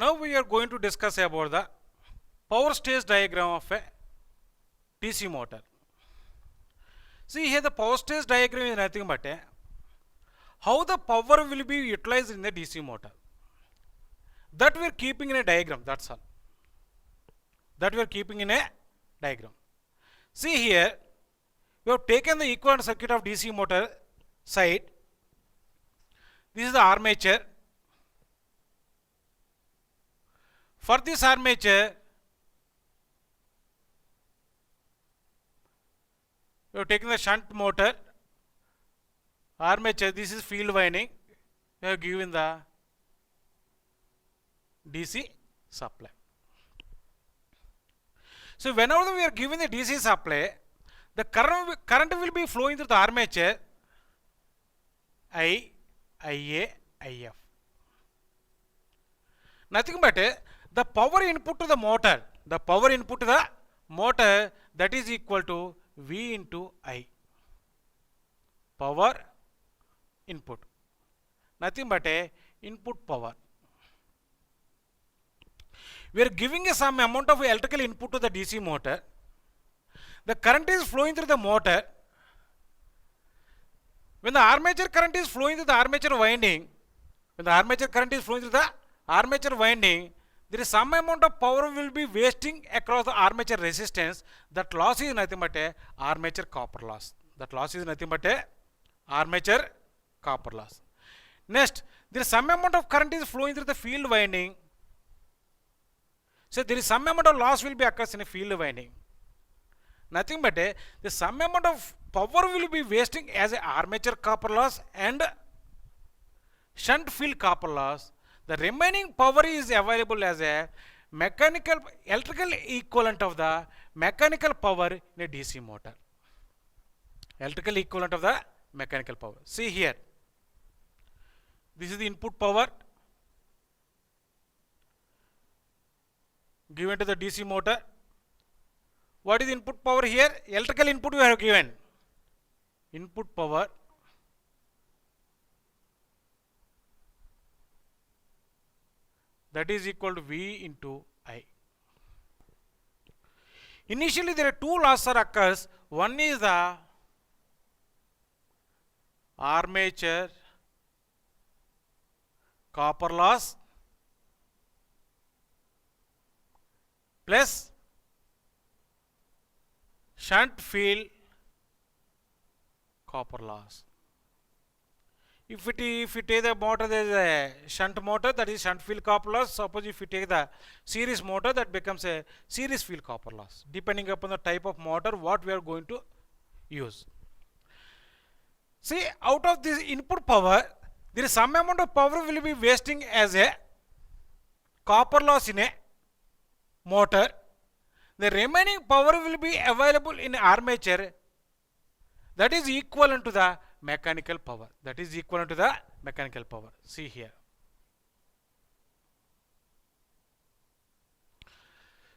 Now we are going to discuss about the power stage diagram of a DC motor. See here the power stage diagram is nothing but how the power will be utilized in the DC motor. That we are keeping in a diagram, that's all. That we are keeping in a diagram. See here, we have taken the equivalent circuit of DC motor side. This is the armature. For this armature, we have taken the shunt motor, armature, this is field winding, we have given the DC supply. So whenever we are giving the DC supply, the current will be flowing through the armature I, IA, IF. Nothing but the power input to the motor, that is equal to V into I. Power input. Nothing but input power. We are giving some amount of electrical input to the DC motor. The current is flowing through the motor. When the armature current is flowing through the armature winding, there is some amount of power will be wasting across the armature resistance. That loss is nothing but armature copper loss. Next, there is some amount of current is flowing through the field winding. So there is some amount of loss will be occurs in a field winding. Nothing but the some amount of power will be wasting as a armature copper loss and shunt field copper loss. The remaining power is available as a electrical equivalent of the mechanical power in a DC motor. Electrical equivalent of the mechanical power. See here. This is the input power given to the DC motor. What is input power here? Electrical input we have given. Input power that is equal to V into I. Initially there are two losses occurs. One is the armature copper loss plus shunt field copper loss. If you take the motor, there is a shunt motor, that is shunt field copper loss. Suppose if you take the series motor, that becomes a series field copper loss. Depending upon the type of motor, what we are going to use. See, out of this input power, there is some amount of power will be wasting as a copper loss in a motor. The remaining power will be available in armature, that is equivalent to the mechanical power. See here.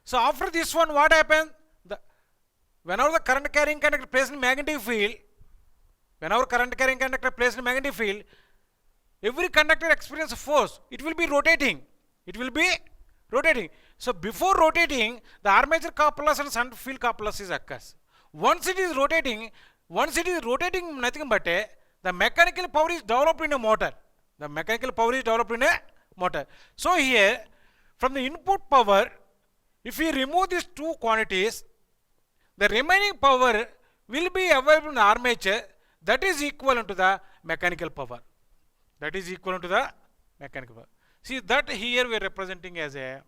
So after this one, what happens? Whenever the current carrying conductor placed in magnetic field, every conductor experiences force. It will be rotating. So before rotating, the armature copper loss and shunt field copper loss is occurs. Once it is rotating, nothing but the mechanical power is developed in a motor. So here, from the input power, if we remove these two quantities, the remaining power will be available in the armature, that is equivalent to the mechanical power. See that here we are representing as a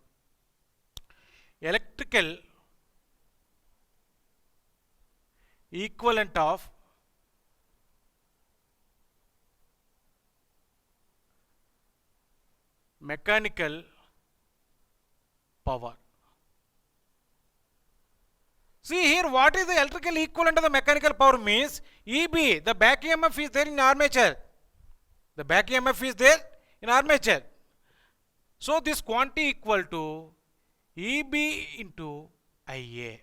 electrical equivalent of mechanical power. See here, what is the electrical equivalent of the mechanical power means? EB, the back EMF is there in armature. So this quantity equal to EB into IA.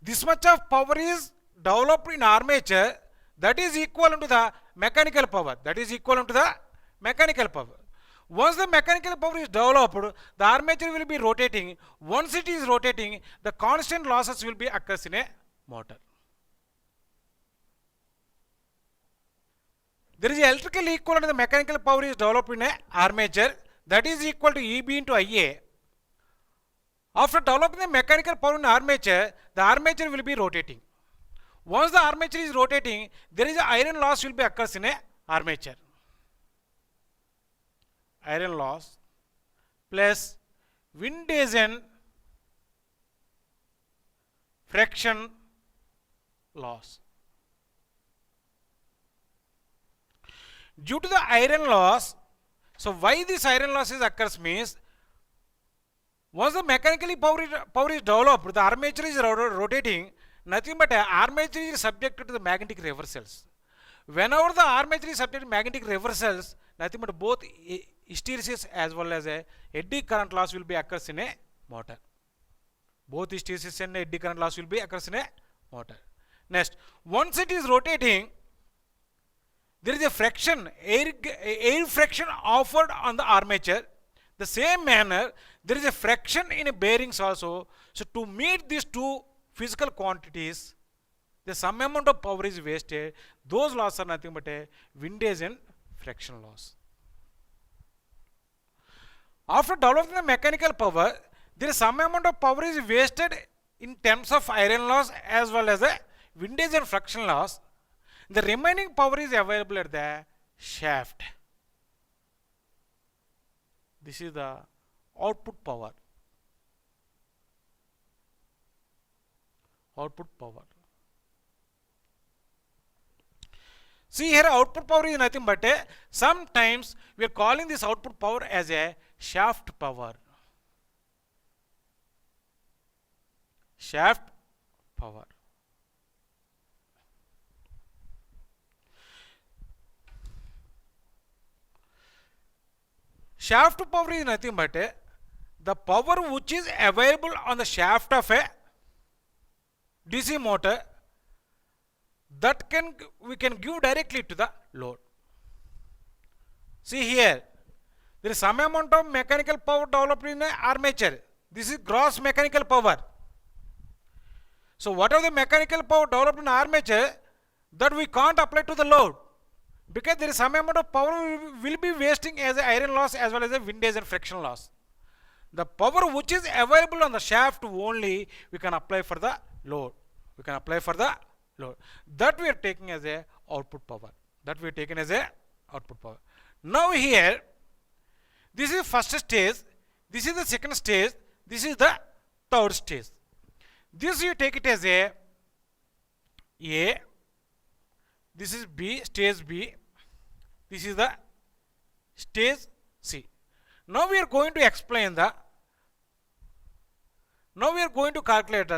This much of power is developed in armature, that is equivalent to the mechanical power. Mechanical power. Once the mechanical power is developed, the armature will be rotating. Once it is rotating, the constant losses will be occurs in a motor. There is electrical equivalent, the mechanical power is developed in a armature, that is equal to EB into IA. After developing the mechanical power in armature, the armature will be rotating. Once the armature is rotating, there is a iron loss will be occurs in a armature. Iron loss plus wind agent friction loss. Due to the iron loss, so why this iron loss is occurs means, once the mechanical power is developed, the armature is rotating, nothing but armature is subjected to the magnetic reversals. Whenever the armature is subject to magnetic reversals, nothing but both hysteresis as well as a eddy current loss will be occurs in a motor. Both hysteresis and eddy current loss will be occurs in a motor. Next, once it is rotating, there is a friction, air friction offered on the armature. The same manner, there is a friction in bearings also. So to meet these two physical quantities, the some amount of power is wasted. Those losses are nothing but a windage and friction loss. After developing the mechanical power, there is some amount of power is wasted in terms of iron loss as well as a windage and friction loss. The remaining power is available at the shaft. This is the output power. Output power. See here, output power is nothing but a, sometimes we are calling this output power as a shaft power. Shaft power. Shaft power is nothing but the power which is available on the shaft of a DC motor that we can give directly to the load. See here, there is some amount of mechanical power developed in the armature. This is gross mechanical power. So whatever the mechanical power developed in armature, that we can't apply to the load, because there is some amount of power will be wasting as a iron loss as well as a windage and friction loss. The power which is available on the shaft only we can apply for the load. We can apply for the load. That we are taking as a output power. That we are taking as a output power. Now here, this is first stage, this is the second stage, this is the third stage. This you take it as A, this is B, stage B, this is the stage C. Now we are going to explain now we are going to calculate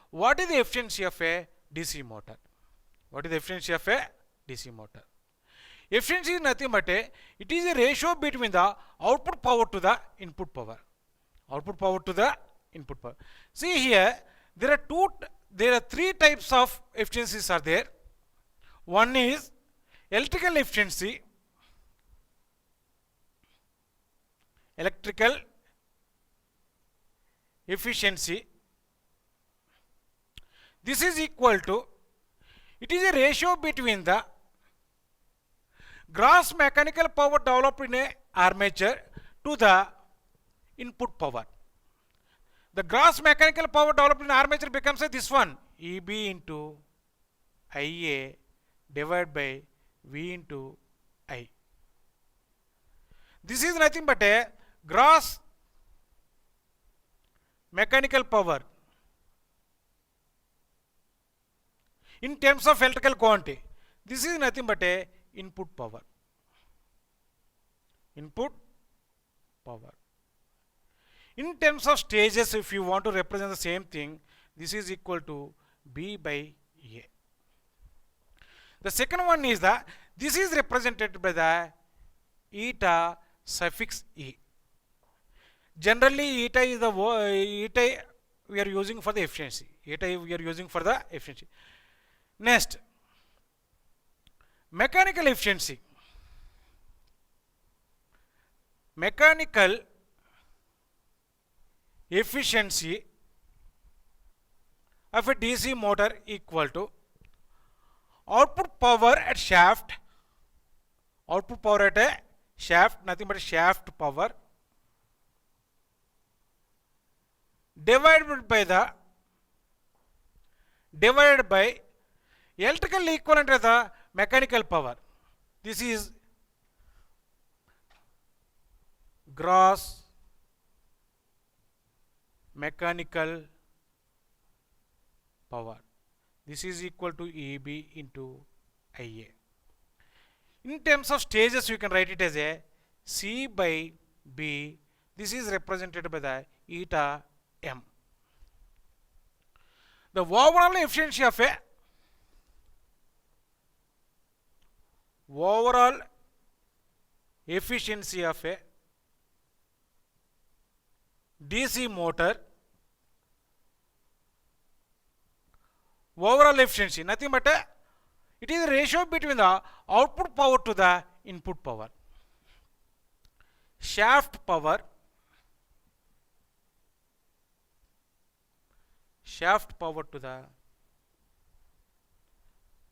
what is the efficiency of a DC motor. What is the efficiency of a DC motor? Efficiency is nothing but it is a ratio between the output power to the input power. Output power to the input power. See here, there are three types of efficiencies are there. One is electrical efficiency. Electrical efficiency. This is equal to, it is a ratio between the gross mechanical power developed in a armature to the input power. The gross mechanical power developed in armature becomes this one, EB into IA divided by V into I. This is nothing but a gross mechanical power in terms of electrical quantity. This is nothing but a input power. Input power. In terms of stages, if you want to represent the same thing, this is equal to B by A. The second one is this is represented by the eta suffix E. Generally, eta is the eta we are using for the efficiency. Eta we are using for the efficiency. Next, mechanical efficiency. mechanical efficiency of a DC motor equal to output power at shaft, output power at a shaft, nothing but shaft power, divided by electrical equivalent of the mechanical power. This is gross mechanical power. This is equal to EB into IA. In terms of stages, you can write it as a C by B. This is represented by the eta M. The overall efficiency of a DC motor, overall efficiency, nothing but it is a ratio between the output power to the input power. Shaft power to the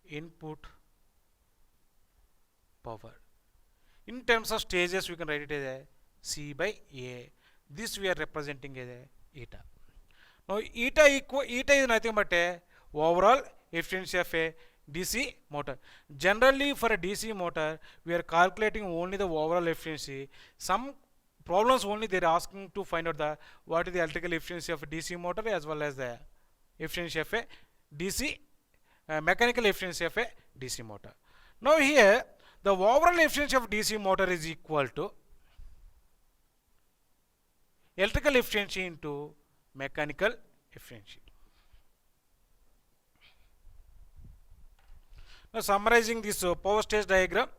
input power. In terms of stages, we can write it as a C by A. This we are representing as a eta. Now eta is nothing but a overall efficiency of a DC motor. Generally for a DC motor, we are calculating only the overall efficiency. Some problems only they are asking to find out what is the electrical efficiency of a DC motor as well as the efficiency of a DC mechanical efficiency of a DC motor. Now here the overall efficiency of DC motor is equal to electrical efficiency into mechanical efficiency. Now summarizing this power stage diagram.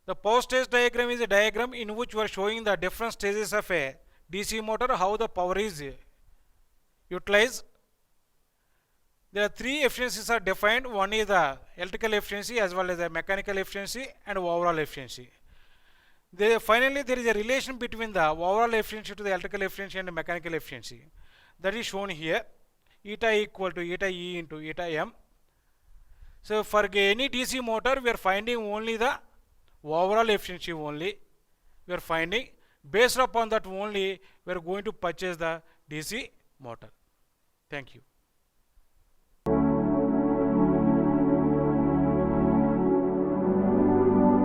The power stage diagram is a diagram in which we are showing the different stages of a DC motor, how the power is utilized. There are three efficiencies are defined. One is the electrical efficiency as well as the mechanical efficiency and overall efficiency. Finally, there is a relation between the overall efficiency to the electrical efficiency and the mechanical efficiency. That is shown here. Eta equal to eta E into eta M. So for any DC motor, we are finding only the overall efficiency only. We are finding based upon that only we are going to purchase the DC motor. Thank you.